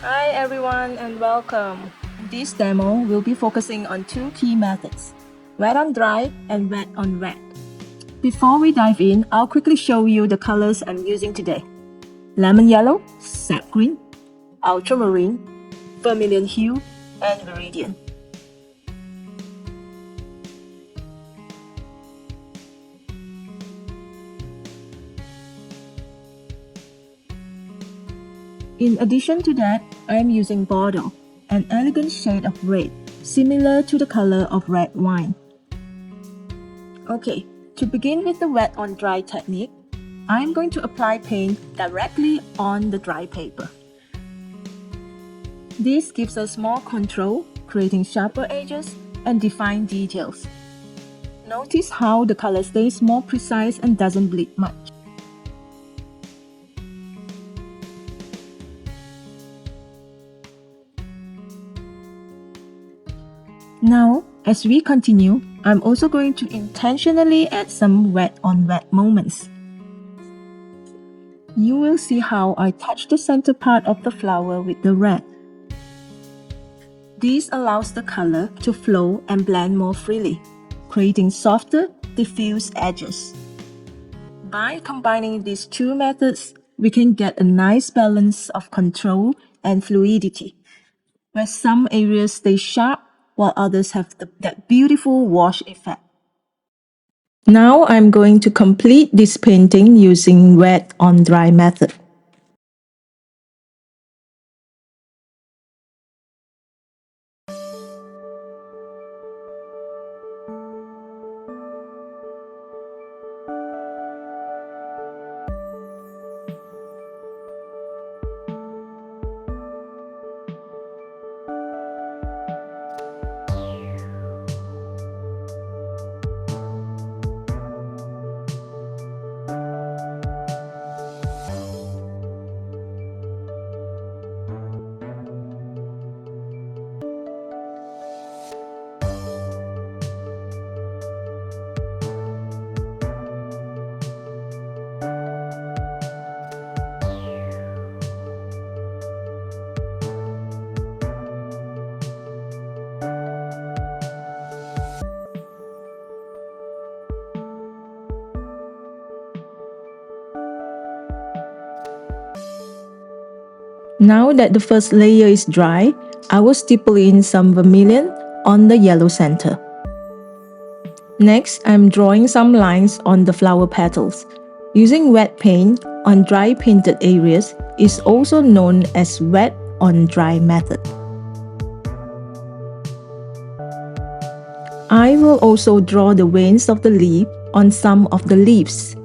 Hi everyone and welcome. In this demo, we'll be focusing on two key methods, wet on dry and wet on wet. Before we dive in, I'll quickly show you the colors I'm using today. Lemon yellow, sap green, ultramarine, vermilion hue, and viridian. In addition to that, I am using Bordeaux, an elegant shade of red, similar to the color of red wine. Okay, to begin with the wet on dry technique, I am going to apply paint directly on the dry paper. This gives us more control, creating sharper edges and defined details. Notice how the color stays more precise and doesn't bleed much. Now, as we continue, I'm also going to intentionally add some wet on wet moments. You will see how I touch the center part of the flower with the red. This allows the color to flow and blend more freely, creating softer, diffuse edges. By combining these two methods, we can get a nice balance of control and fluidity, where some areas stay sharp while others have that beautiful wash effect. Now I'm going to complete this painting using wet on dry method. Now that the first layer is dry, I will stipple in some vermilion on the yellow center. Next, I'm drawing some lines on the flower petals. Using wet paint on dry painted areas is also known as wet on dry method. I will also draw the veins of the leaf on some of the leaves.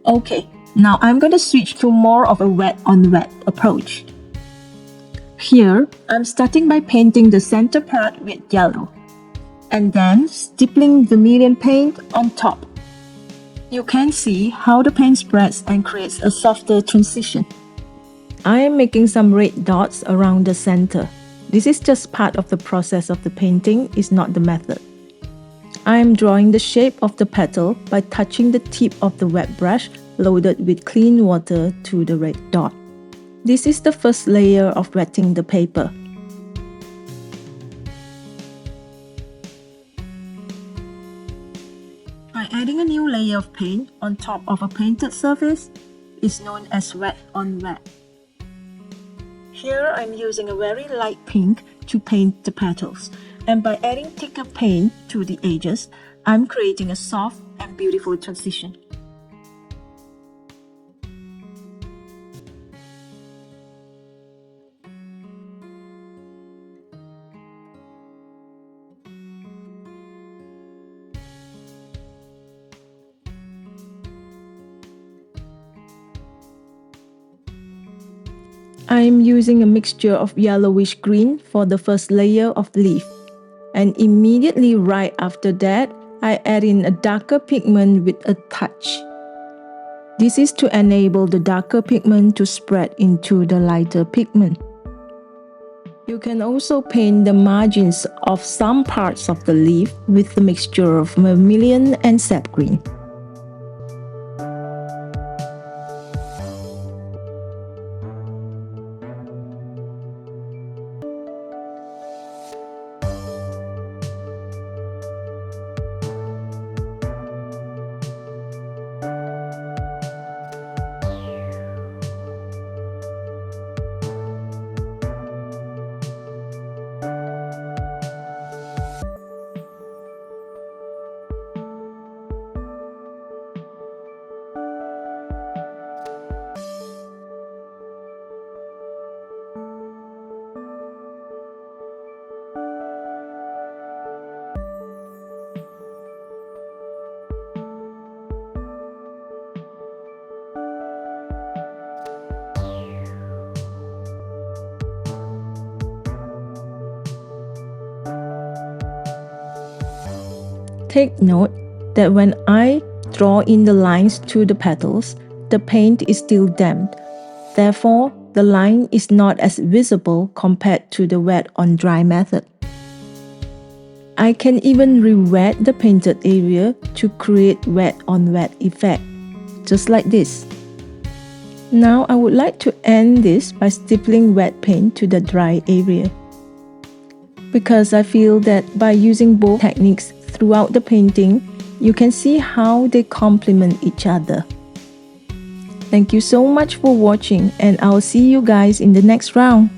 Okay, now I'm going to switch to more of a wet on wet approach. Here, I'm starting by painting the center part with yellow, and then stippling vermilion paint on top. You can see how the paint spreads and creates a softer transition. I am making some red dots around the center. This is just part of the process of the painting, it's not the method. I am drawing the shape of the petal by touching the tip of the wet brush loaded with clean water to the red dot. This is the first layer of wetting the paper. By adding a new layer of paint on top of a painted surface is known as wet on wet. Here I'm using a very light pink to paint the petals, and by adding thicker paint to the edges, I'm creating a soft and beautiful transition. I'm using a mixture of yellowish green for the first layer of leaf. And immediately right after that, I add in a darker pigment with a touch. This is to enable the darker pigment to spread into the lighter pigment. You can also paint the margins of some parts of the leaf with a mixture of vermilion and sap green. Take note that when I draw in the lines to the petals, the paint is still damp. Therefore, the line is not as visible compared to the wet on dry method. I can even re-wet the painted area to create wet on wet effect, just like this. Now I would like to end this by stippling wet paint to the dry area, because I feel that by using both techniques throughout the painting, you can see how they complement each other. Thank you so much for watching, and I'll see you guys in the next round.